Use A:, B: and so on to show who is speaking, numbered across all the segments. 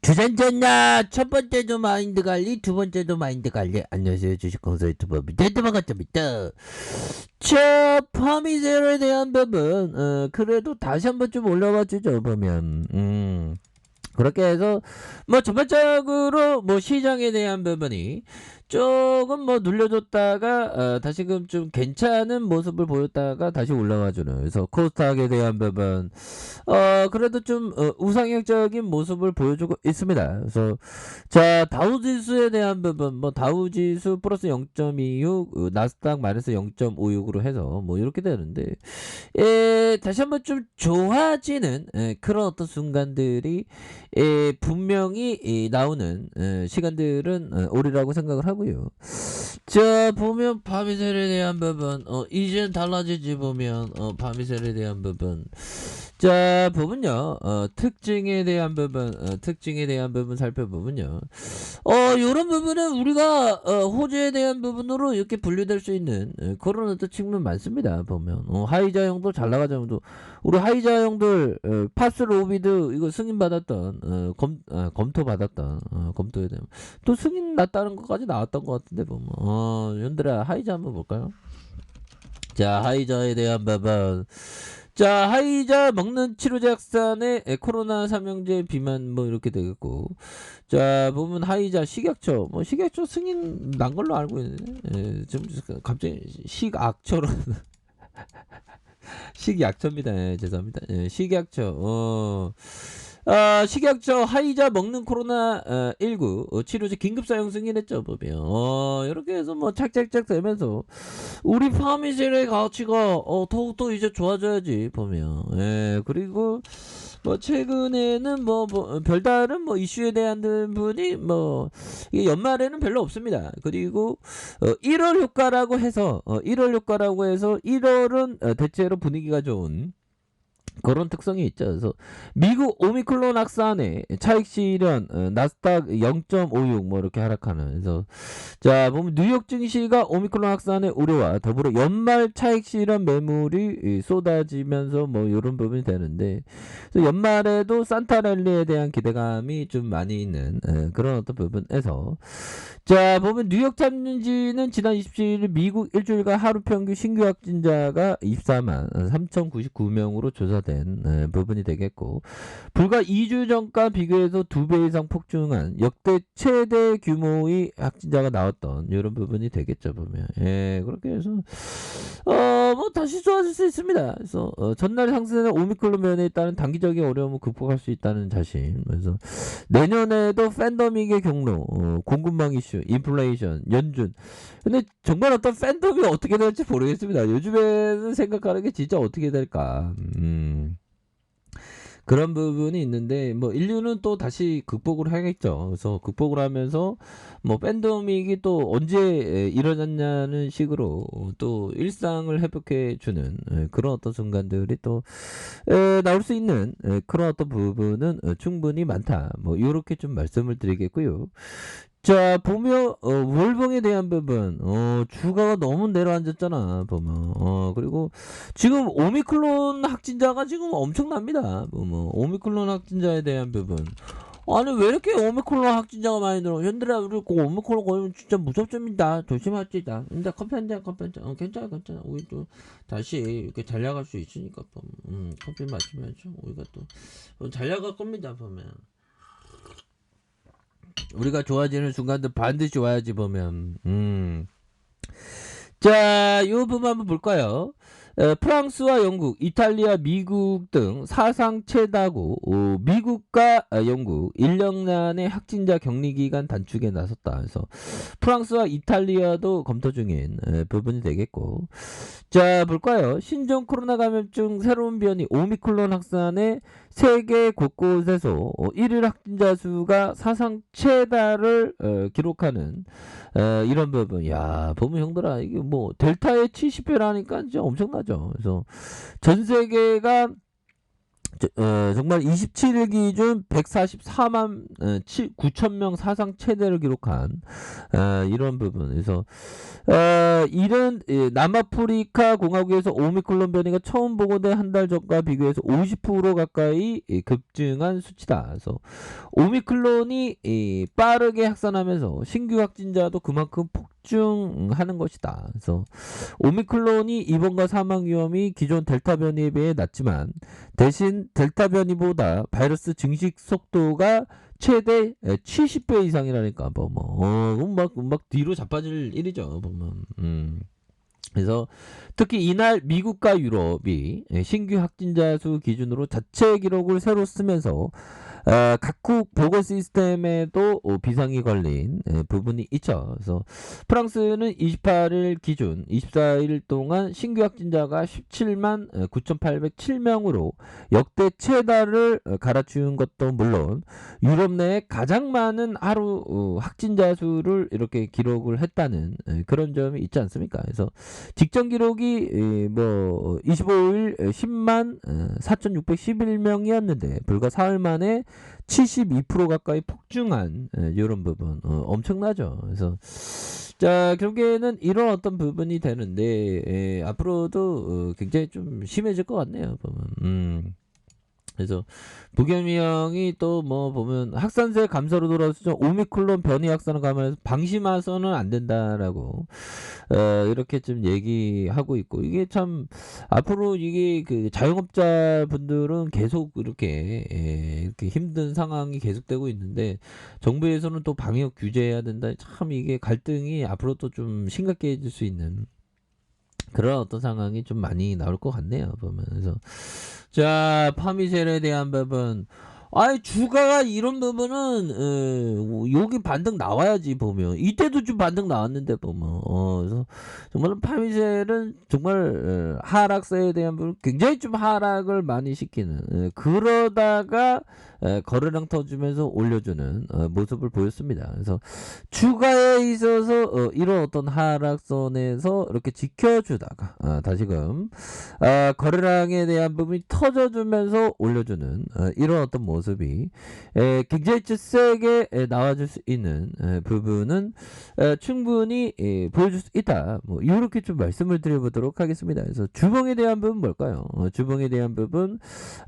A: 주전전야 첫 번째도 마인드 관리, 두 번째도 마인드 관리. 안녕하세요, 주식공사 유튜버 밑에도 반갑습니다. 자, 파미셀에 대한 부분, 그래도 다시 한번 좀 올라와 주죠. 보면, 그렇게 해서 뭐 전반적으로 뭐 시장에 대한 부분이 조금 뭐 눌려줬다가 다시금 좀 괜찮은 모습을 보였다가 다시 올라와주는, 그래서 코스닥에 대한 부분 그래도 좀 우상향적인 모습을 보여주고 있습니다. 그래서 자, 다우지수에 대한 부분, 뭐 다우지수 플러스 0.26, 나스닥 마이너스 0.56으로 해서 뭐 이렇게 되는데, 다시 한번 좀 좋아지는 그런 어떤 순간들이 분명히 나오는 시간들은 오리라고 생각을 하고요. 자, 보면 바미셀에 대한 부분, 이젠 달라지지. 보면 바미셀에 대한 부분, 자, 보면요, 특징에 대한 부분, 특징에 대한 부분 살펴보면요, 요런 부분은 우리가 호재에 대한 부분으로 이렇게 분류될 수 있는 그런 어떤 측면 많습니다. 보면 하이자 형도 잘 나가자 형도, 우리 하이자 형들 파스 로비드 이거 승인 받았던, 검토 받았던, 검토에 대한 또 승인 났다는 것까지 나왔던 것 같은데. 보면 연들아 하이자 한번 볼까요? 자, 하이자에 대한 부분, 자, 하이자 먹는 치료제약산에 코로나 삼형제 비만 뭐 이렇게 되겠고, 자, 보면 하이자 식약처, 뭐 식약처 승인 난 걸로 알고 있는데, 좀 갑자기 식약처로 식약처입니다. 죄송합니다. 식약처, 식약처 하이자 먹는 코로나 19 치료제 긴급 사용 승인했죠. 보면 이렇게 해서 뭐 착착착 되면서 우리 파미셀의 가치가 더욱더 이제 좋아져야지. 보면 그리고 뭐 최근에는 뭐 별다른 뭐 이슈에 대한 부분이 뭐 이게 연말에는 별로 없습니다. 그리고 1월 효과라고 해서 1월 효과라고 해서 1월은 대체로 분위기가 좋은 그런 특성이 있죠. 그래서 미국 오미크론 확산에 차익 실현, 나스닥 0.56 뭐 이렇게 하락하는. 그래서 자, 보면 뉴욕 증시가 오미크론 확산의 우려와 더불어 연말 차익 실현 매물이 쏟아지면서 뭐 이런 부분이 되는데, 그래서 연말에도 산타랠리에 대한 기대감이 좀 많이 있는 그런 어떤 부분에서, 자, 보면 뉴욕 참지는 지난 27일 미국 일주일간 하루 평균 신규 확진자가 24만 3,099명으로 조사된 부분이 되겠고, 불과 2주 전과 비교해서 2배 이상 폭증한 역대 최대 규모의 확진자가 나왔던 이런 부분이 되겠죠. 보면 그렇게 해서 뭐 다시 좋아질 수 있습니다. 그래서 전날 상승의 오미크론 면에 따른 단기적인 어려움을 극복할 수 있다는 자신. 그래서 내년에도 팬더믹의 경로, 공급망 이슈, 인플레이션, 연준. 근데 정말 어떤 팬덤이 어떻게 될지 모르겠습니다. 요즘에는 생각하는 게 진짜 어떻게 될까. 그런 부분이 있는데, 뭐 인류는 또 다시 극복을 해야겠죠. 그래서 극복을 하면서 뭐 팬데믹이 또 언제 일어났냐는 식으로 또 일상을 회복해 주는 그런 어떤 순간들이 또 나올 수 있는 그런 어떤 부분은 충분히 많다. 뭐 이렇게 좀 말씀을 드리겠고요. 자, 보면 월봉에 대한 부분, 주가가 너무 내려앉았잖아. 보면 그리고 지금 오미크론 확진자가 지금 엄청납니다. 보면 오미크론 확진자에 대한 부분, 아니 왜 이렇게 오미크론 확진자가 많이 늘어? 현들아, 우리 그 오미크론 걸리면 진짜 무섭습니다. 조심하시다. 근데 커피 한잔, 커피 한잔. 괜찮아, 괜찮아. 우리 또 다시 이렇게 잘 나갈 수 있으니까. 보면 커피 마시면서 우리가 또 잘 나갈 겁니다. 보면 우리가 좋아지는 순간들 반드시 와야지. 보면 자, 이 부분 한번 볼까요? 프랑스와 영국, 이탈리아, 미국 등 사상 최다고 미국과 영국 1년간의 확진자 격리기간 단축에 나섰다. 그래서 프랑스와 이탈리아도 검토 중인 부분이 되겠고, 자, 볼까요? 신종 코로나 감염증 새로운 변이 오미크론 확산에 세계 곳곳에서 1일 확진자 수가 사상 최다를 기록하는 이런 부분. 야, 보면 형들아, 이게 뭐 델타의 70배라니까 진짜 엄청나죠. 그래서 전 세계가 정말 27일 기준 144만 9천 명 사상 최대를 기록한 이런 부분에서 이런 남아프리카 공화국에서 오미크론 변이가 처음 보고된 한 달 전과 비교해서 50% 가까이 급증한 수치다. 그래서 오미크론이 빠르게 확산하면서 신규 확진자도 그만큼 폭증하는 것이다. 그래서 오미크론이 입원과 사망 위험이 기존 델타 변이에 비해 낮지만 대신 델타 변이보다 바이러스 증식 속도가 최대 70배 이상이라니까 막 뒤로 자빠질 일이죠 보면. 그래서 특히 이날 미국과 유럽이 신규 확진자 수 기준으로 자체 기록을 새로 쓰면서 각국 보고 시스템에도 비상이 걸린 부분이 있죠. 그래서 프랑스는 28일 기준 24일 동안 신규 확진자가 17만 9,807명으로 역대 최다를 갈아치운 것도 물론 유럽 내에 가장 많은 하루 확진자 수를 이렇게 기록을 했다는 그런 점이 있지 않습니까? 그래서 직전 기록이 25일 10만 4,611명이었는데 불과 사흘 만에 72% 가까이 폭증한 이런 부분 엄청나죠. 그래서 자 결국에는 이런 어떤 부분이 되는데 앞으로도 굉장히 좀 심해질 것 같네요. 보면. 그래서 부겸이형이 또 뭐 보면 확산세 감소로 돌아서죠. 오미크론 변이 확산을 감안해서 방심해서는 안 된다라고 이렇게 좀 얘기하고 있고 이게 참 앞으로 이게 그 자영업자 분들은 계속 이렇게 힘든 상황이 계속되고 있는데 정부에서는 또 방역 규제해야 된다. 참 이게 갈등이 앞으로 또 좀 심각해질 수 있는 그런 어떤 상황이 좀 많이 나올 것 같네요. 보면 그래서 자 파미셀에 대한 부분 아이 주가가 이런 부분은 여기 반등 나와야지 보면 이때도 좀 반등 나왔는데 보면 그래서 정말 파미셀은 정말 하락세에 대한 부분 굉장히 좀 하락을 많이 시키는 그러다가 거래량 터주면서 올려주는 모습을 보였습니다. 그래서 주가에 있어서 이런 어떤 하락선에서 이렇게 지켜주다가 다시금 거래량에 대한 부분이 터져주면서 올려주는 이런 어떤 모습이 굉장히 세게 나와줄 수 있는 부분은 충분히 보여줄 수 있다. 뭐 이렇게 좀 말씀을 드려보도록 하겠습니다. 그래서 주봉에 대한 부분 뭘까요? 주봉에 대한 부분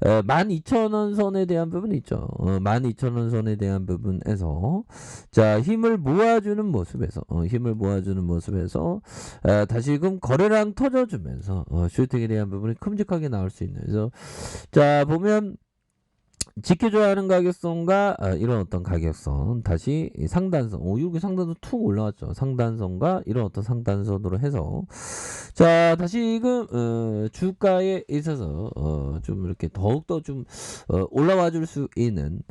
A: 12,000원 선에 대한 부분이 있죠. 12,000원 선에 대한 부분에서 자 힘을 모아주는 모습에서 다시금 거래량 터져주면서 슈팅에 대한 부분이 큼직하게 나올 수 있는 그래서 자 보면 지켜줘야 하는 가격선과 이런 어떤 가격선 다시 상단선 이렇게 상단선 툭 올라왔죠. 상단선과 이런 어떤 상단선으로 해서 자 다시금 주가에 있어서 좀 이렇게 더욱더 좀 올라와 줄 수 있는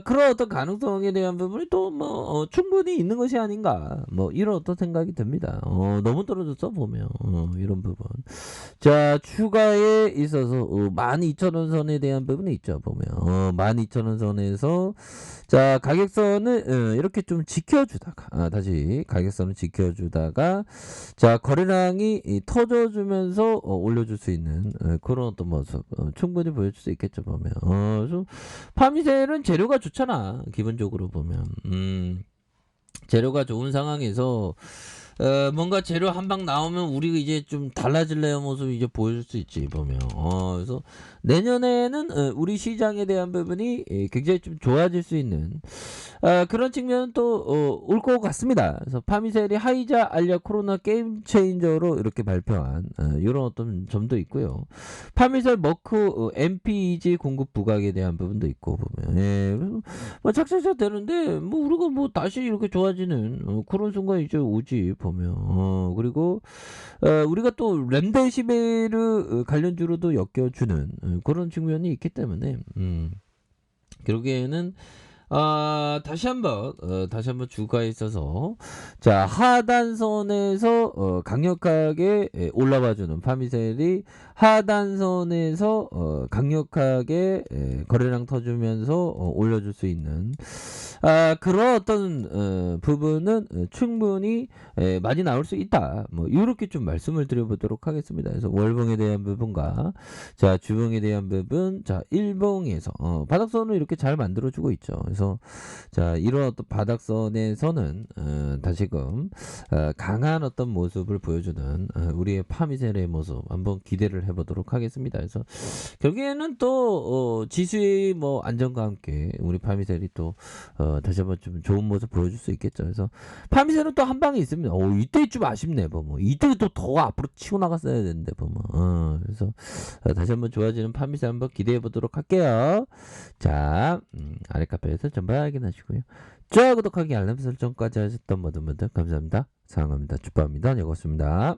A: 그런 어떤 가능성에 대한 부분이 또 뭐 충분히 있는 것이 아닌가 뭐 이런 어떤 생각이 듭니다. 너무 떨어졌어 보면 이런 부분 자 추가에 있어서 12,000원 선에 대한 부분이 있죠. 보면 12,000원 선에서 자 가격선을 이렇게 좀 지켜주다가 다시 가격선을 지켜주다가 자 거래량이 터져주면서 올려줄 수 있는 그런 어떤 모습 충분히 보여줄 수 있겠죠. 보면 좀 파미셀은 재료가 좋잖아. 기본적으로 보면 재료가 좋은 상황에서 뭔가 재료 한 방 나오면 우리가 이제 좀 달라질래요 모습 이제 보여줄 수 있지 보면 그래서 내년에는 우리 시장에 대한 부분이 굉장히 좀 좋아질 수 있는 그런 측면은 또 올 것 같습니다. 그래서 파미셀이 하이자 알리아 코로나 게임 체인저로 이렇게 발표한 이런 어떤 점도 있고요. 파미셀 머크 MPEG 공급 부각에 대한 부분도 있고 보면 그래서 뭐 착착착 되는데 뭐 우리가 뭐 다시 이렇게 좋아지는 그런 순간 이제 오지 보면 그리고 우리가 또 렘데시베르 관련주로도 엮여주는 그런 측면이 있기 때문에 결국에는 다시 한번 주가에 있어서 자 하단선에서 강력하게 올라와주는 파미셀이 하단선에서 강력하게 거래량 터주면서 올려줄 수 있는 그런 어떤 부분은 충분히 많이 나올 수 있다. 뭐 요렇게 좀 말씀을 드려보도록 하겠습니다. 그래서 월봉에 대한 부분과 자 주봉에 대한 부분, 자 일봉에서 바닥선을 이렇게 잘 만들어 주고 있죠. 그래서 자 이런 어떤 바닥선에서는 다시금 강한 어떤 모습을 보여주는 우리의 파미셀의 모습 한번 기대를 해보도록 하겠습니다. 그래서 결국에는 또 지수의 뭐 안정과 함께 우리 파미셀이 또 다시 한번 좀 좋은 모습 보여줄 수 있겠죠. 그래서 파미셀은 또 한 방이 있습니다. 이때 좀 아쉽네 보면. 이때 또 더 앞으로 치고 나갔어야 되는데 보면. 그래서 다시 한번 좋아지는 파미셀 한번 기대해 보도록 할게요. 자 아랫카페에서 전부 확인하시고요. 좋아요 구독하기 알람 설정까지 하셨던 모든 분들 감사합니다. 사랑합니다. 축복합니다. 여고습니다.